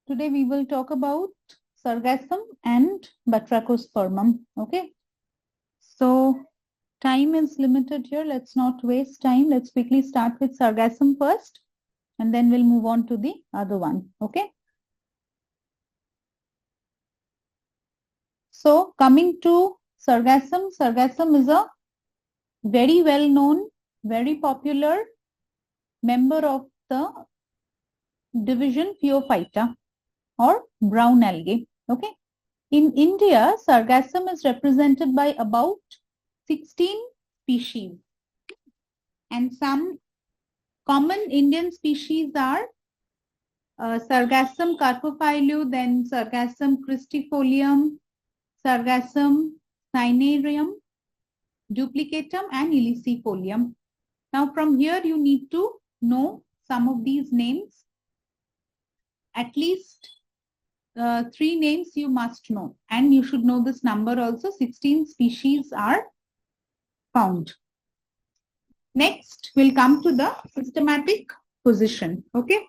Today we will talk about Sargassum and Batrachospermum. Okay. So time is limited here. Let's not waste time. Let's quickly start with Sargassum first, and then we'll move on to the other one. Okay. So coming to Sargassum, Sargassum is a very well known, very popular member of the division Phaeophyta or brown algae. Okay. In India, Sargassum is represented by about 16 species. And some common Indian species are Sargassum carpophyllum, then Sargassum cristifolium, Sargassum cinereum, duplicatum, and ilicifolium. Now, from here, you need to know some of these names. At least 3 names you must know, and you should know this number also. 16 species are found. Next, we'll come to the systematic position. Okay.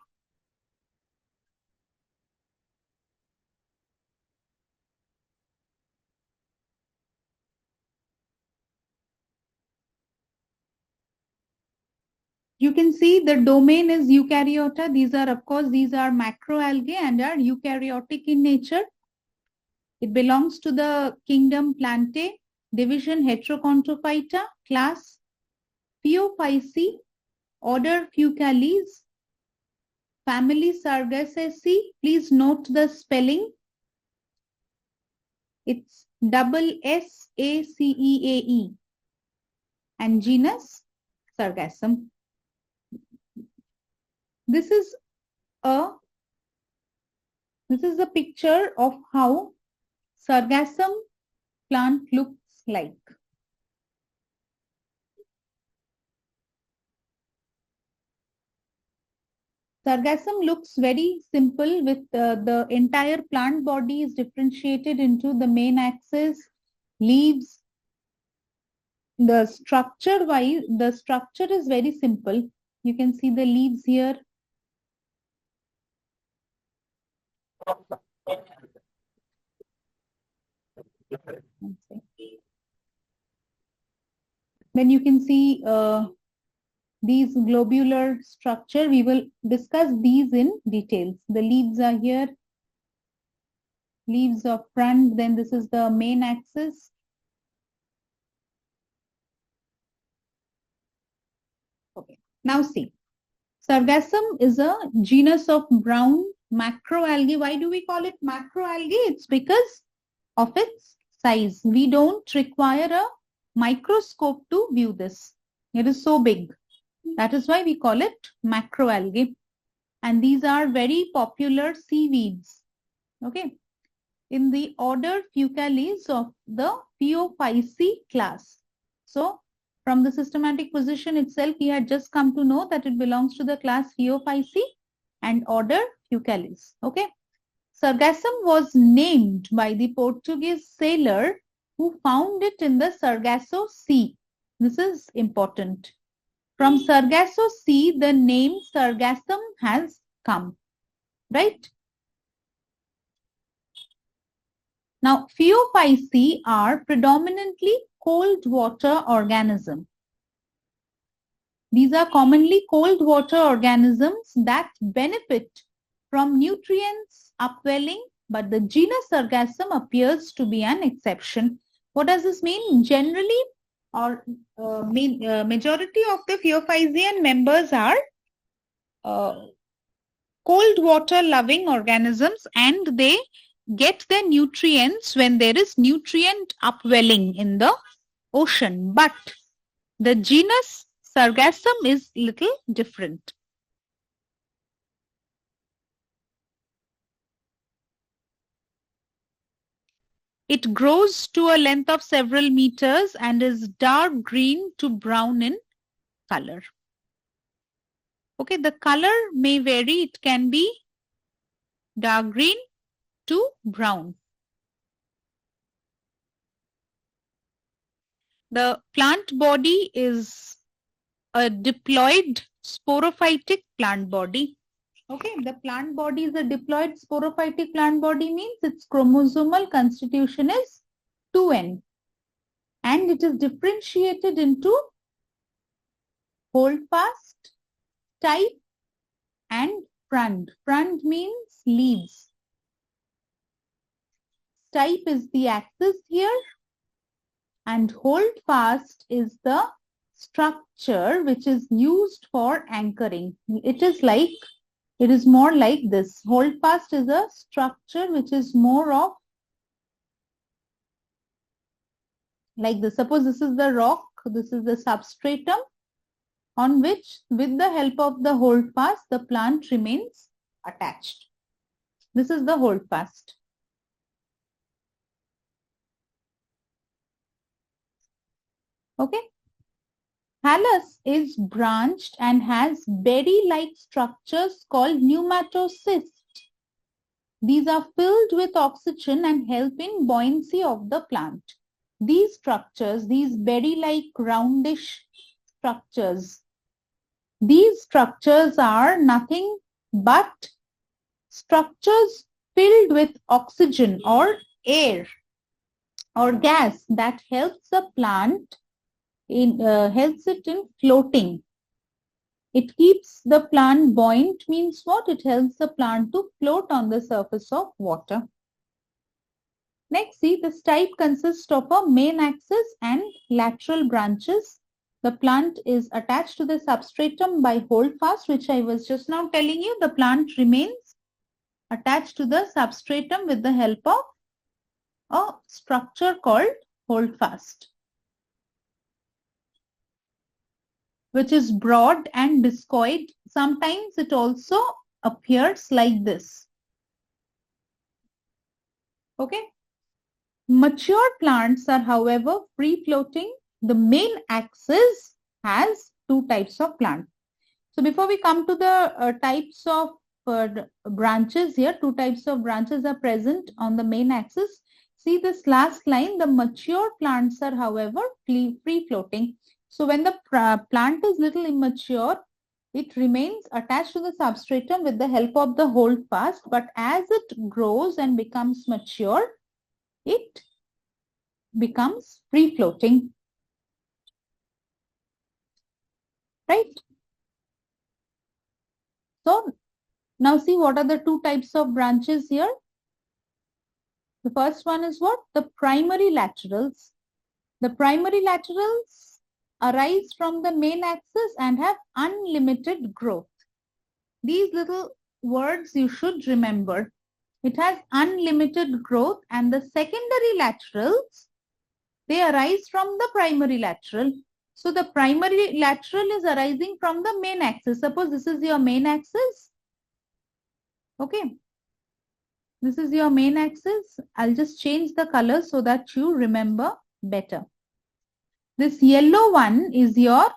You can see the domain is eukaryota. These are, of course, these are macroalgae and are eukaryotic in nature. It belongs to the kingdom Plantae, division Heterocontrophyta, class Phaeophyceae, order Fucales, family Sargassaceae. Please note the spelling. It's Ssaceae and genus Sargassum. This is a picture of how Sargassum plant looks like. Sargassum looks very simple with the entire plant body is differentiated into the main axis, leaves. The structure is very simple. You can see the leaves here. Then you can see these globular structure. We will discuss these in details. The leaves are here. Leaves of front. Then this is the main axis. Okay. Now see. Sargassum is a genus of brown macroalgae. Why do we call it macroalgae? It's because of its size. We don't require a microscope to view this. It is so big. That is why we call it macroalgae. And these are very popular seaweeds. Okay. In the order Fucales of the Phaeophyceae class. So, from the systematic position itself, we had just come to know that it belongs to the class Phaeophyceae and order Fucales. Okay. Sargassum was named by the Portuguese sailor who found it in the Sargasso Sea. This is important. From Sargasso Sea, the name Sargassum has come. Right? Now, Phaeophyceae are predominantly cold water organisms. These are commonly cold water organisms that benefit from nutrients upwelling, but the genus Sargassum appears to be an exception. What does this mean? Generally, or majority of the Phaeophycean members are cold water loving organisms, and they get their nutrients when there is nutrient upwelling in the ocean. But the genus Sargassum is little different. It grows to a length of several meters and is dark green to brown in color. Okay, the color may vary. It can be dark green to brown. The plant body is a diploid sporophytic plant body. Okay, the plant body is a diploid sporophytic plant body, means its chromosomal constitution is 2n and it is differentiated into holdfast, stipe and frond. Frond means leaves. Stipe is the axis here and holdfast is the structure which is used for anchoring. It is more like this. Holdfast is a structure which is more of like this. Suppose this is the rock, this is the substratum on which, with the help of the holdfast, the plant remains attached. This is the holdfast. Okay. Thallus is branched and has berry-like structures called pneumatocysts. These are filled with oxygen and help in buoyancy of the plant. These structures, these berry-like roundish structures, these structures are nothing but structures filled with oxygen or air or gas that helps the plant helps it in floating. It keeps the plant buoyant, means what? It helps the plant to float on the surface of water. Next, see, the stipe consists of a main axis and lateral branches. The plant is attached to the substratum by holdfast, which I was just now telling you. The plant remains attached to the substratum with the help of a structure called holdfast, which is broad and discoid. Sometimes it also appears like this. Okay. Mature plants are, however, free-floating. The main axis has two types of plant. So before we come to the types of branches here, two types of branches are present on the main axis. See this last line, the mature plants are, however, free-floating. So when the plant is little immature, it remains attached to the substratum with the help of the holdfast, but as it grows and becomes mature, it becomes free-floating. Right? So now see what are the two types of branches here. The first one is what? The primary laterals. The primary laterals arise from the main axis and have unlimited growth. These little words you should remember. It has unlimited growth, and the secondary laterals, they arise from the primary lateral. So the primary lateral is arising from the main axis. Suppose this is your main axis. Okay. This is your main axis. I'll just change the color so that you remember better. This yellow one is your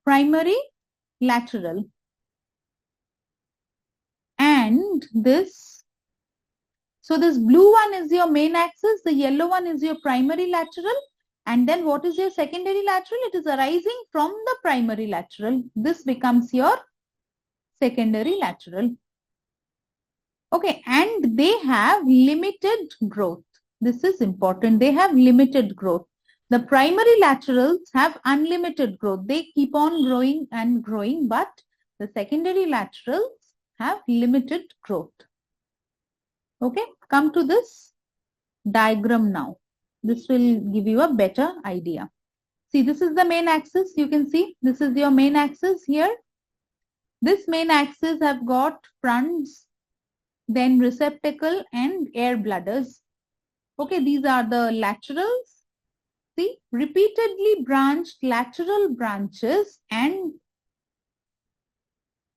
primary lateral. And this, so this blue one is your main axis, the yellow one is your primary lateral. And then what is your secondary lateral? It is arising from the primary lateral. This becomes your secondary lateral. Okay, and they have limited growth. This is important. They have limited growth. The primary laterals have unlimited growth. They keep on growing and growing, but the secondary laterals have limited growth. Okay, come to this diagram now. This will give you a better idea. See, this is the main axis. You can see this is your main axis here. This main axis have got fronds, then receptacle and air bladders. Okay, these are the laterals. See, repeatedly branched lateral branches and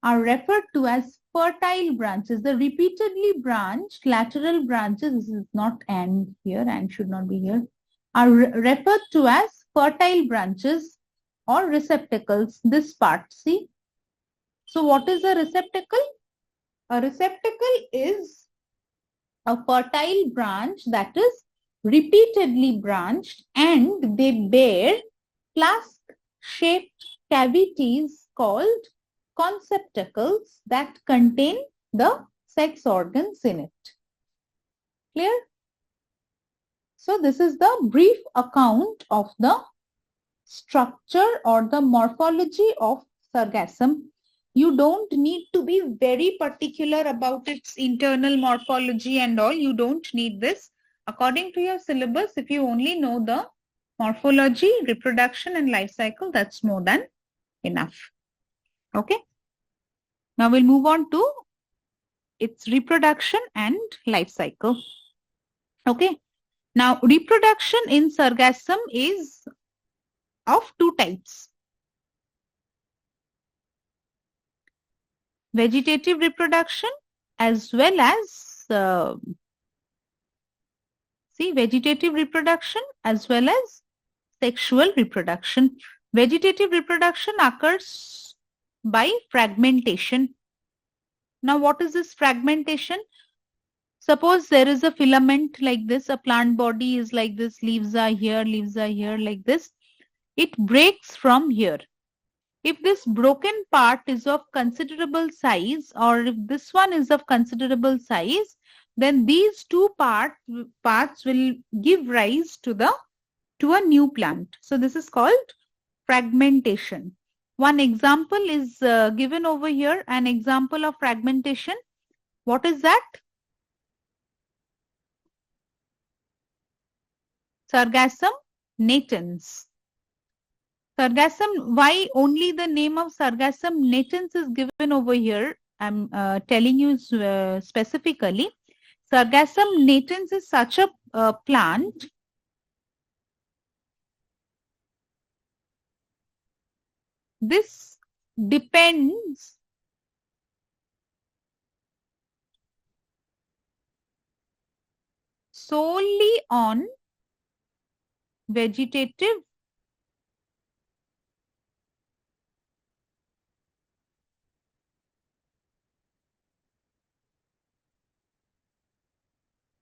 are referred to as fertile branches. The repeatedly branched lateral branches, this is not and here, and should not be here, are referred to as fertile branches or receptacles. This part, see. So what is a receptacle? A receptacle is a fertile branch that is repeatedly branched and they bear flask-shaped cavities called conceptacles that contain the sex organs in it. Clear? So this is the brief account of the structure or the morphology of sargassum. You don't need to be very particular about its internal morphology and all. You don't need this. According to your syllabus, if you only know the morphology, reproduction and life cycle, that's more than enough. Okay. Now we'll move on to its reproduction and life cycle. Okay. Now reproduction in sargassum is of two types. Vegetative reproduction as well as vegetative reproduction as well as sexual reproduction. Vegetative reproduction occurs by fragmentation. Now what is this fragmentation? Suppose there is a filament like this, a plant body is like this, leaves are here like this. It breaks from here. If this broken part is of considerable size, or if this one is of considerable size, then these two parts will give rise to a new plant. So this is called fragmentation. One example is given over here, an example of fragmentation. What is that? Sargassum natans. Sargassum, why only the name of Sargassum natans is given over here? I'm telling you specifically. Sargassum natans is such a plant this depends solely on vegetative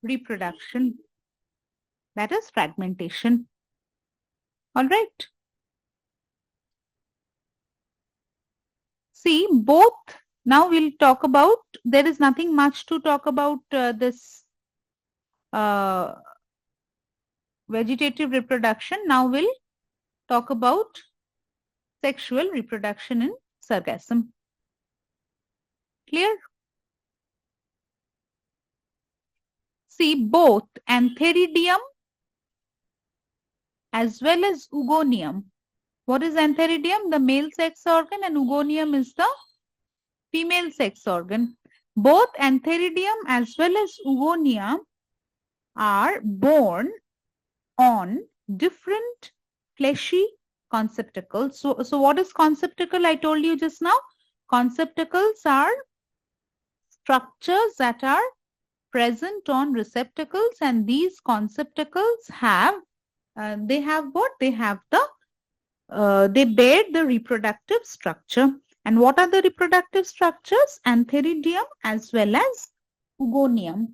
reproduction. That is fragmentation. All right. See, both. Now we'll talk about, there is nothing much to talk about this vegetative reproduction. Now we'll talk about sexual reproduction in sargassum. Clear? See, both antheridium as well as oogonium. What is antheridium? The male sex organ, and oogonium is the female sex organ. Both antheridium as well as oogonia are born on different fleshy conceptacles. So what is conceptacle? I told you just now. Conceptacles are structures that are present on receptacles, and these conceptacles have they have what? They have they bear the reproductive structure. And what are the reproductive structures? Antheridium as well as oogonium,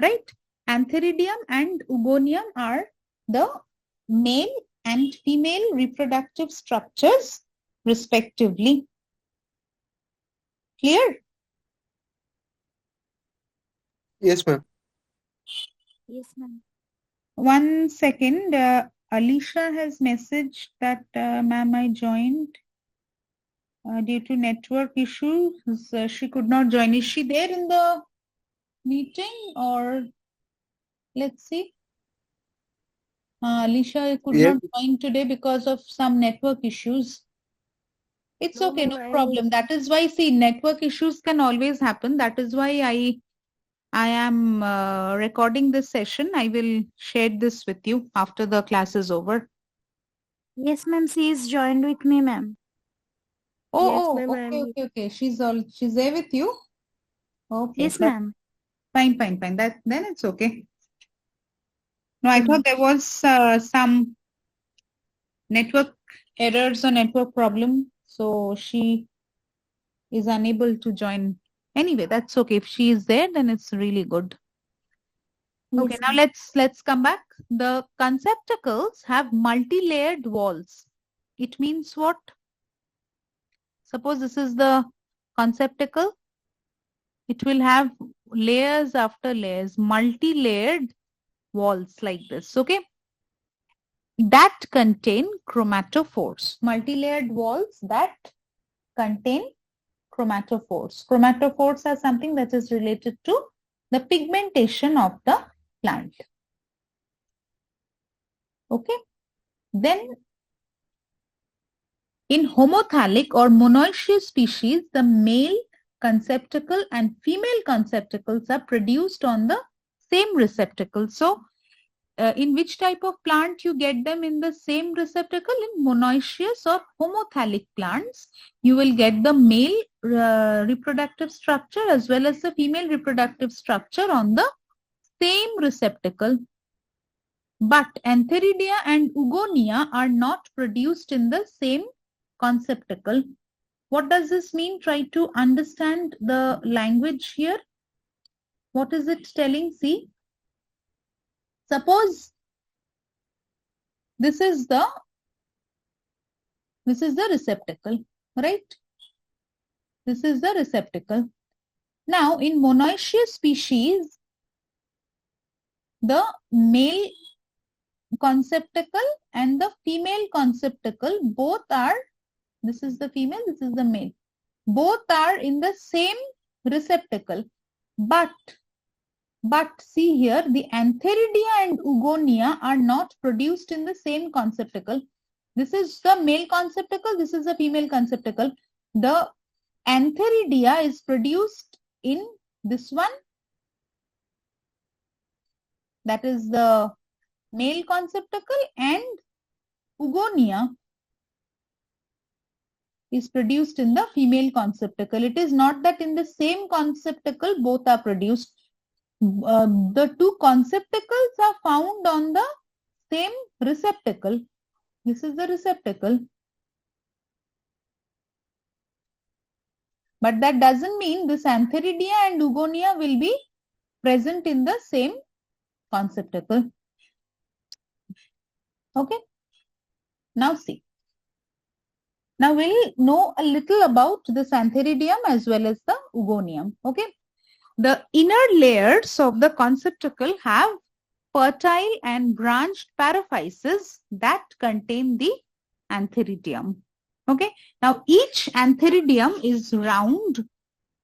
right? Antheridium and oogonium are the male and female reproductive structures respectively. Clear? Yes, ma'am. Yes, ma'am. 1 second. Alicia has messaged that, ma'am, I joined due to network issues. She could not join. Is she there in the meeting, or let's see? Alicia could Yes. not join today because of some network issues. It's No, okay, no ma'am, problem. That is why, see, network issues can always happen. That is why I am recording this session. I will share this with you after the class is over. Yes, ma'am. She is joined with me, ma'am. Oh, Yes, ma'am, okay, okay. She's there with you? Okay. Yes, ma'am. Fine. Then it's okay. No, I Mm. thought there was some network errors or network problem, so she is unable to join. Anyway, that's okay. If she is there, then it's really good. Okay, Yes, now ma'am. let's come back. The conceptacles have multi-layered walls. It means what? Suppose this is the conceptacle. It will have layers after layers, multi-layered walls like this, okay? That contain chromatophores, multi-layered walls that contain chromatophores. Chromatophores are something that is related to the pigmentation of the plant. Okay. Then in homothallic or monoecious species, the male conceptacle and female conceptacles are produced on the same receptacle. So, in which type of plant you get them in the same receptacle? In monoecious or homothallic plants, you will get the male reproductive structure as well as the female reproductive structure on the same receptacle. But Antheridia and Ugonia are not produced in the same conceptacle. What does this mean? Try to understand the language here. What is it telling? See, suppose this is the receptacle, right? This is the receptacle. Now, in monoecious species, the male conceptacle and the female conceptacle both are, this is the female, this is the male, both are in the same receptacle. But see here, the Antheridia and Ugonia are not produced in the same conceptacle. This is the male conceptacle, this is the female conceptacle. The Antheridia is produced in this one, that is the male conceptacle, and Ugonia is produced in the female conceptacle. It is not that in the same conceptacle both are produced. The two conceptacles are found on the same receptacle. This is the receptacle. But that doesn't mean this Antheridia and Ugonia will be present in the same conceptacle. Okay. Now see. Now we'll know a little about this Antheridium as well as the Ugonium. Okay. The inner layers of the conceptacle have fertile and branched paraphyses that contain the Antheridium. Okay. Now each Antheridium is round,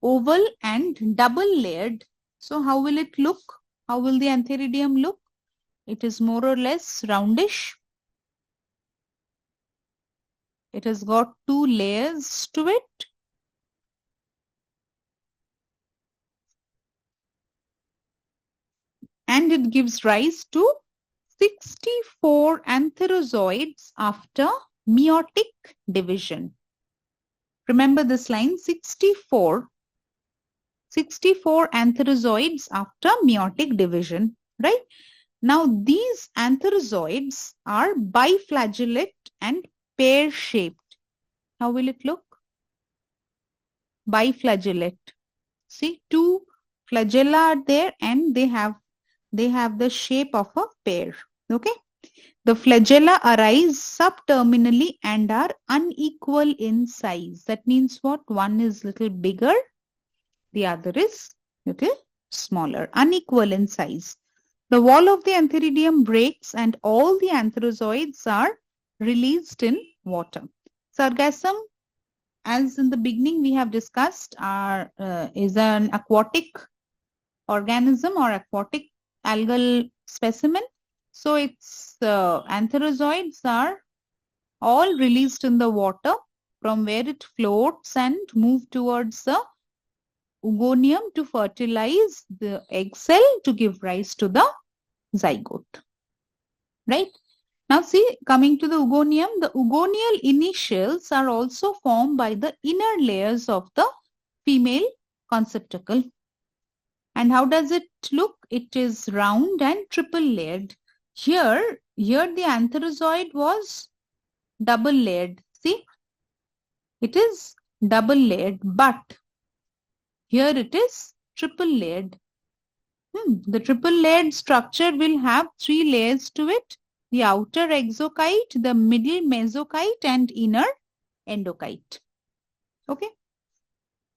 oval and double layered. So how will it look? How will the Antheridium look? It is more or less roundish. It has got two layers to it. And it gives rise to 64 antherozoids after meiotic division. Remember this line, 64 antherozoids after meiotic division, right? Now these antherozoids are biflagellate and pear-shaped. How will it look? Biflagellate. See, two flagella are there and they have the shape of a pear. Okay. The flagella arise subterminally and are unequal in size. That means what? One is little bigger, the other is little smaller, unequal in size. The wall of the Antheridium breaks and all the antherozoids are released in water. Sargassum, as in the beginning we have discussed, is an aquatic organism or aquatic algal specimen. So its antherozoids are all released in the water from where it floats and move towards the Ugonium to fertilize the egg cell to give rise to the zygote. Right? Now see, coming to the Ugonium, the Ugonial initials are also formed by the inner layers of the female conceptacle. And how does it look? It is round and triple layered. Here the antherozoid was double layered. See, it is double layered, but here it is triple layered. The triple layered structure will have three layers to it: the outer exocyte, the middle mesocyte, and inner endocyte. Okay.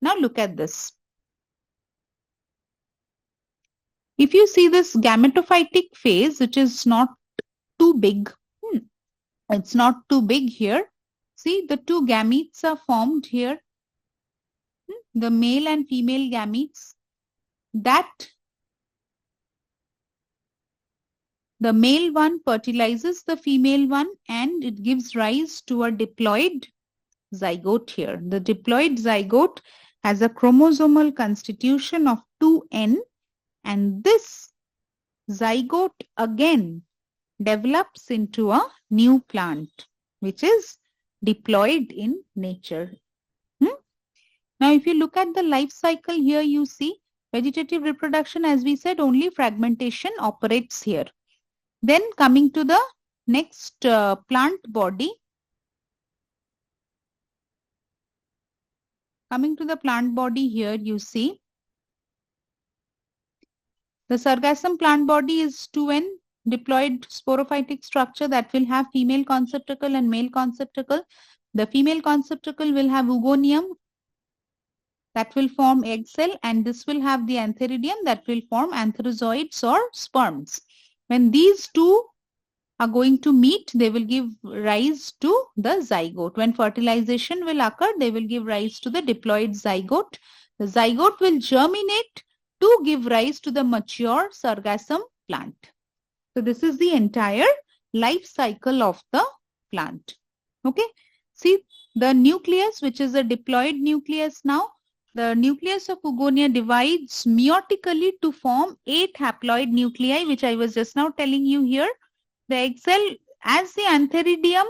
Now look at this. If you see this gametophytic phase, which is not too big, it's not too big here. See, the two gametes are formed here, the male and female gametes. That the male one fertilizes the female one and it gives rise to a diploid zygote here. The diploid zygote has a chromosomal constitution of 2n, and this zygote again develops into a new plant, which is diploid in nature. Now, if you look at the life cycle here, you see vegetative reproduction, as we said, only fragmentation operates here. Then coming to the next plant body. Coming to the plant body here, you see the Sargassum plant body is 2n diploid sporophytic structure that will have female conceptacle and male conceptacle. The female conceptacle will have oogonium that will form egg cell, and this will have the antheridium that will form antherozoids or sperms. When these two are going to meet, they will give rise to the zygote. When fertilization will occur, they will give rise to the diploid zygote. The zygote will germinate to give rise to the mature Sargassum plant. So this is the entire life cycle of the plant. Okay. See the nucleus, which is a diploid nucleus now. The nucleus of Oogonia divides meiotically to form 8 haploid nuclei, which I was just now telling you here. The egg cell, as the antheridium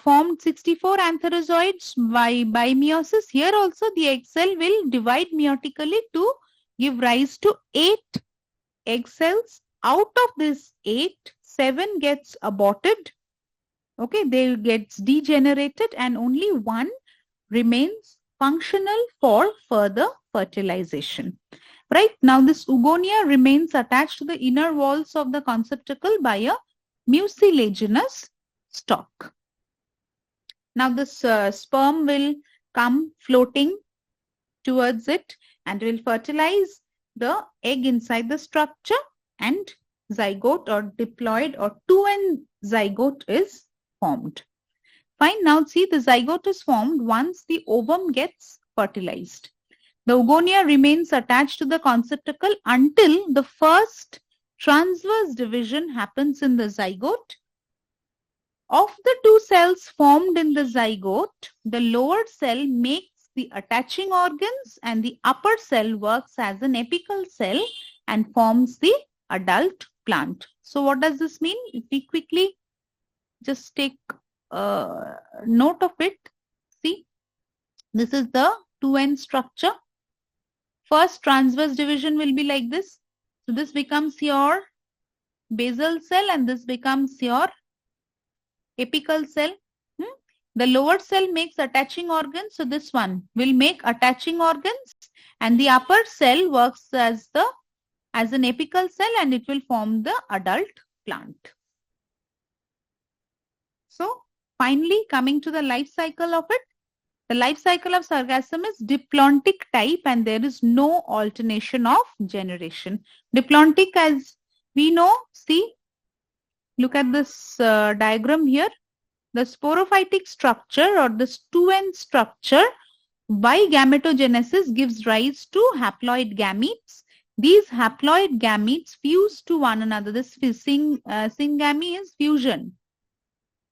formed 64 antherozoids by meiosis, here also the egg cell will divide meiotically to give rise to 8 egg cells. Out of this 8, 7 gets aborted. Okay, they gets degenerated and only 1 remains functional for further fertilization. Right now, this oogonia remains attached to the inner walls of the conceptacle by a mucilaginous stalk. Now, this sperm will come floating towards it and will fertilize the egg inside the structure, and zygote or diploid or 2n zygote is formed. Fine. Now, see, the zygote is formed once the ovum gets fertilized. The oogonia remains attached to the conceptacle until the first transverse division happens in the zygote. Of the 2 cells formed in the zygote, the lower cell makes the attaching organs and the upper cell works as an apical cell and forms the adult plant. So what does this mean? If we quickly just take note of it, see, this is the 2n structure. First transverse division will be like this. So this becomes your basal cell and this becomes your apical cell. The lower cell makes attaching organs. So this one will make attaching organs and the upper cell works as an apical cell and it will form the adult plant. So finally, coming to the life cycle of it, the life cycle of Sargassum is diplontic type and there is no alternation of generation. Diplontic, as we know, see, look at this diagram here. The sporophytic structure or this 2n structure by gametogenesis gives rise to haploid gametes. These haploid gametes fuse to one another. This syngamy is fusion.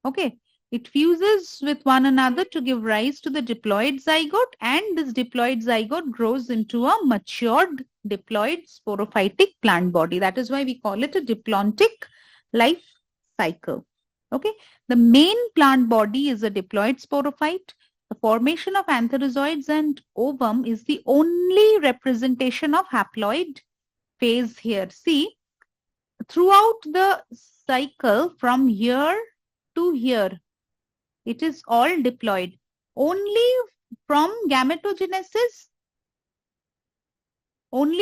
Okay. It fuses with one another to give rise to the diploid zygote, and this diploid zygote grows into a matured diploid sporophytic plant body. That is why we call it a diplontic life cycle. Okay. The main plant body is a diploid sporophyte. The formation of antherozoids and ovum is the only representation of haploid phase here. See, throughout the cycle from here to here, it is all diploid. Only from gametogenesis, from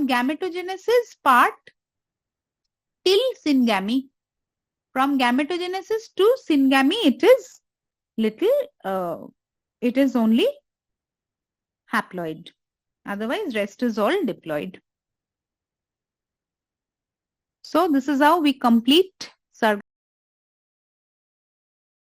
gametogenesis part till syngamy, From gametogenesis to syngamy, it is it is only haploid. Otherwise, rest is all diploid. So this is how we complete